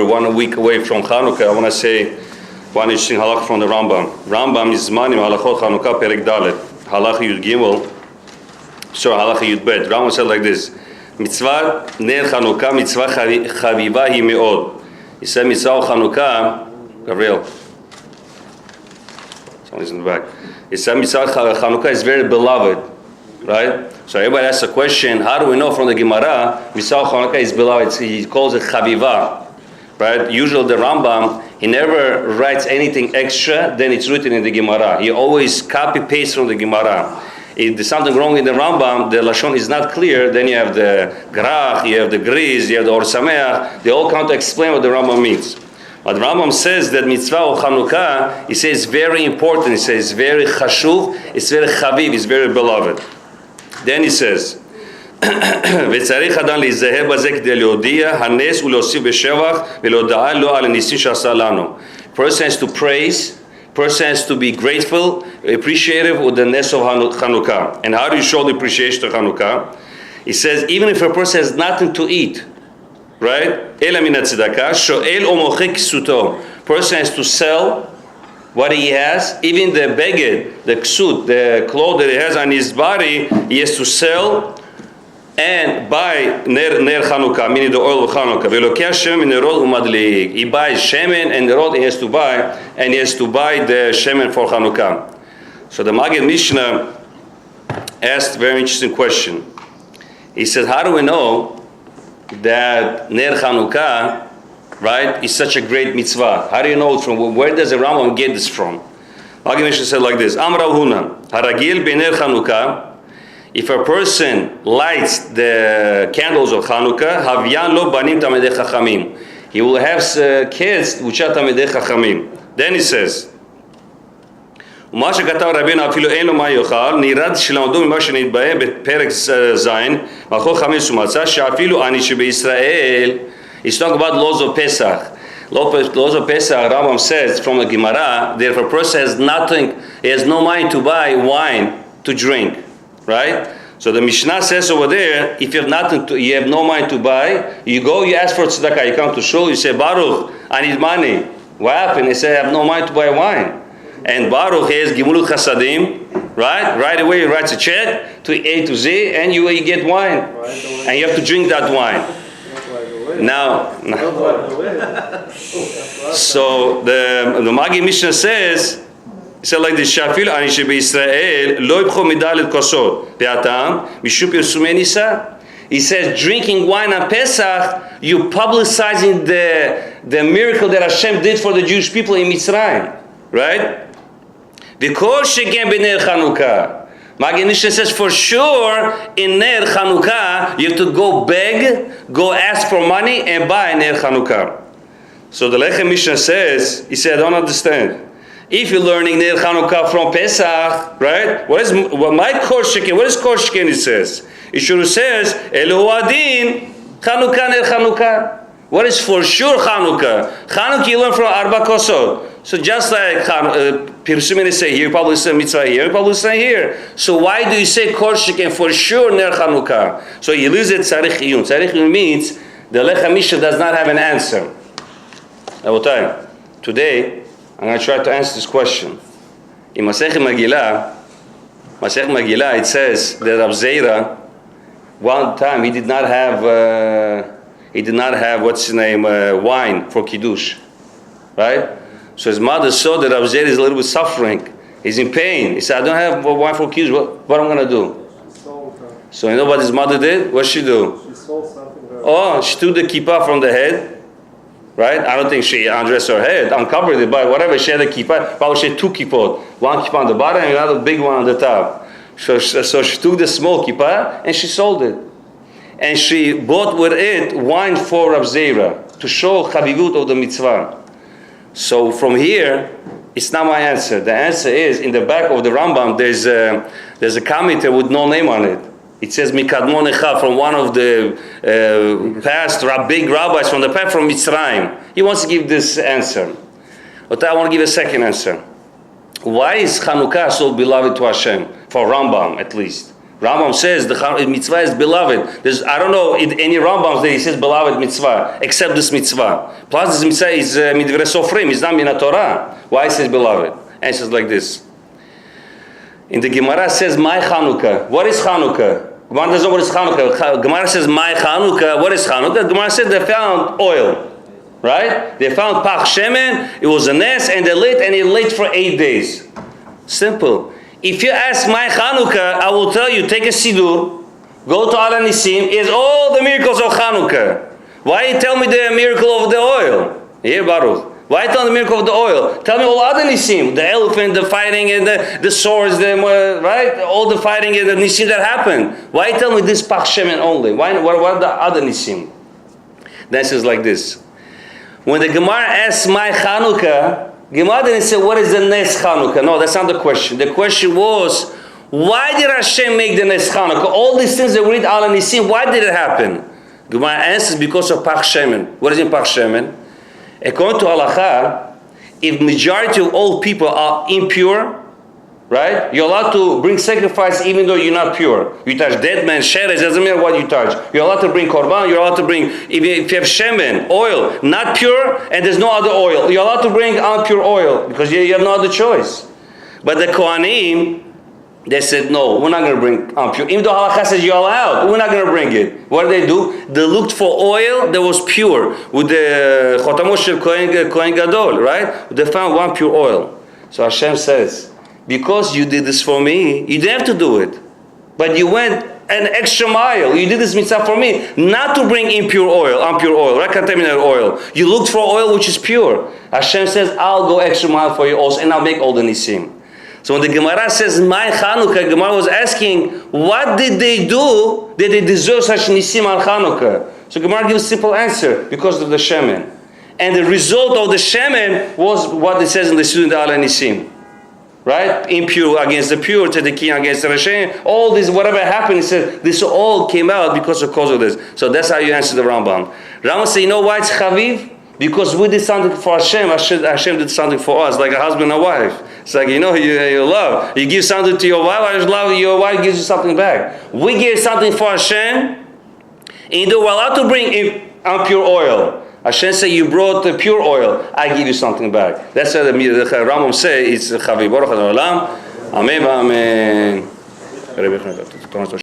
We're 1 week away from Hanukkah. I want to say one interesting halakha from the Rambam. Rambam is Zmanim halachot Hanukkah perek dalet. Halacha Yud Gimel. So halacha Yud Bet. Rambam said like this: Mitzvah ner Hanukkah mitzvah chaviva hi meod. He said mitzvah Hanukkah. Gabriel. Someone's in the back. He said mitzvah Hanukkah is very beloved, right? So everybody asks a question: how do we know from the Gemara mitzvah Hanukkah is beloved? He calls it chaviva. Right? Usually the Rambam, he never writes anything extra than it's written in the Gemara. He always copy-paste from the Gemara. If there's something wrong in the Rambam, the Lashon is not clear, then you have the Grach, you have the Griz, you have the Or Sameach, they all come to explain what the Rambam means. But the Rambam says that mitzvah or Chanukah, he says very important, he says very chashuv, it's very chaviv, it's very beloved. Then he says, וצריך אדם להיזהר בזה כדי להודיע הנס ולהוסיף בשבח ולהודעה לו על הניסים שעשה לנו. Person has to praise, person has to be grateful, appreciative of the ness of Hanukkah. And how do you show the appreciation of Hanukkah? He says, even if a person has nothing to eat, right? אלא מן הצדקה, שואל או מוחק כסותו. Person has to sell what he has, even the beged, the ksut, the clothes that he has on his body, he has to sell and buy ner Chanukah, meaning the oil of Chanukah. He buys shemen and nerot he has to buy, and he has to buy the shemen for Chanukah. So the Maggid Mishnah asked a very interesting question. He said, how do we know that ner Chanukah, right, is such a great mitzvah? How do you know it from? Where does the Rambam get this from? Maggid Mishnah said like this: Amar Rav Huna, haragil bener Chanukah. If a person lights the candles of Hanukkah, Havyan lo banim tamidei chachamim. He will have kids which are tamidei chachamim. Then he says, ומה שכתב רבינו אפילו אין לו מה יאכל, נרד שלמדו ממה שנתבהה בפרק זין, מלכות חמץ ומצה, שאפילו אני שבישראל, he's talking about laws of Pesach. Laws of Pesach, Rambam says from the Gemara, that if a person has nothing, he has no money to buy wine to drink. Right? So the Mishnah says over there, if you have nothing to, you have no money to buy, you go, you ask for tzedakah, you come to shul, you say, Baruch, I need money. What happened? He said, I have no money to buy wine. And Baruch has Gimulut Chasadim, right? Right away he writes a check to A to Z, and you get wine. And you have to drink that wine. Now, so the Maggid Mishnah says, he said like this, שאפילו אני שבישראל לא יבחו מדלת כוסות. והטעם, משום פרסומי ניסה. He says, drinking wine on Pesach, you publicizing the miracle that Hashem did for the Jewish people in Mitzrayim. Right? וכל שכן בנר חנוכה. Maggid Mishnah says, for sure, in Ner Chanukah, you have to go beg, go ask for money, and buy Ner Chanukah. So the Lechem Mishnah says, he said, I don't understand. If you're learning Ner Chanukah from Pesach, right? What is Kor Sheken? It says. It should have says Elu Adin Chanukah Ner Chanukah. What is for sure Chanukah? Chanukah you learn from Arba Kosot. So just like Pirsumin say here, you probably say Mitzvah here, you probably say here. So why do you say Kor Sheken for sure Ner Chanukah? So you lose it Tzarich Iyun. Tzarich Iyun means the Lechem Mishnah does not have an answer. Today I'm going to try to answer this question. In Masechet Megillah, it says that Rav Zera, one time he did not have what's his name, wine for Kiddush, right? So his mother saw that Rav Zera is a little bit suffering. He's in pain. He said, I don't have wine for Kiddush. What am I going to do? So you know what his mother did? What did she do? She sold something. Oh, she took the kippah from the head. Right? I don't think she undressed her head, uncovered it, but whatever, she had a kippah. Probably she had two kippot. One kippah on the bottom and another big one on the top. So she took the small kippah and she sold it. And she bought with it wine for Rav Zera to show chavivut of the mitzvah. So from here, it's not my answer. The answer is, in the back of the Rambam, there's a commentary with no name on it. It says Mikadmon Echa, from one of the past big rabbis from the past, from Mitzrayim. He wants to give this answer. But I want to give a second answer. Why is Chanukah so beloved to Hashem? For Rambam, at least. Rambam says the mitzvah is beloved. I don't know in any Rambams that he says beloved mitzvah, except this mitzvah. Plus this mitzvah is midvrei sofrim, it's not min Torah. Why it says beloved? And it says like this. In the Gemara says, my Chanukah. What is Chanukah? Gemara doesn't know what is Chanukah. Gemara says, my Chanukah. What is Chanukah? Gemara says they found oil. Right? They found Pach Shemen. It was a nest and they lit and it lit for 8 days. Simple. If you ask my Chanukah, I will tell you, take a Sidur, go to Al Nisim, is all the miracles of Chanukah. Why you tell me the miracle of the oil? Here, Baruch. Why tell the miracle of the oil? Tell me all other Nisim, the elephant, the fighting, and the swords, right? All the fighting and the Nisim that happened. Why tell me this Pach Shemen only? What are the other Nisim? The answer is like this. When the Gemara asks my Chanukah, Gemara didn't say, what is the Nes Chanukah? No, that's not the question. The question was, why did Hashem make the Nes Chanukah? All these things that we read Al Nisim, why did it happen? Gemara answers because of Pach Shemen. What is in Pach Shemen? According to Halacha, if majority of all people are impure, right? You're allowed to bring sacrifice even though you're not pure. You touch dead man, sheretz, doesn't matter what you touch. You're allowed to bring korban, you're allowed to bring, even if you have shemen, oil, not pure, and there's no other oil. You're allowed to bring impure oil because you have no other choice. But the Kohanim, they said, no, we're not going to bring impure. Even though Halakha says you're allowed, we're not going to bring it. What did they do? They looked for oil that was pure with the Chotamot Shel Kohen Gadol, right? They found one pure oil. So Hashem says, because you did this for me, you didn't have to do it. But you went an extra mile. You did this mitzvah for me, not to bring impure oil, right? Contaminated oil. You looked for oil which is pure. Hashem says, I'll go extra mile for you also, and I'll make all the nisim. So when the Gemara says, my Chanukah, Gemara was asking, what did they do that they deserve such nisim al Chanukah? So Gemara gives a simple answer, because of the shemen. And the result of the shemen was what it says in the student Al Nisim. Right? Impure against the pure, Tzedekiyah against the Rashem. All this, whatever happened, he said, this all came out because of this. So that's how you answer the Rambam. Rambam says, you know why it's Chaviv? Because we did something for Hashem, Hashem did something for us, like a husband and wife. It's like, you love. You give something to your wife, your wife gives you something back. We give something for Hashem, and we're allowed to bring impure oil. Hashem said, you brought the pure oil, I give you something back. That's what the Rambam say, it's Chaviv. Baruch Adonai Olam. Amen. Amen.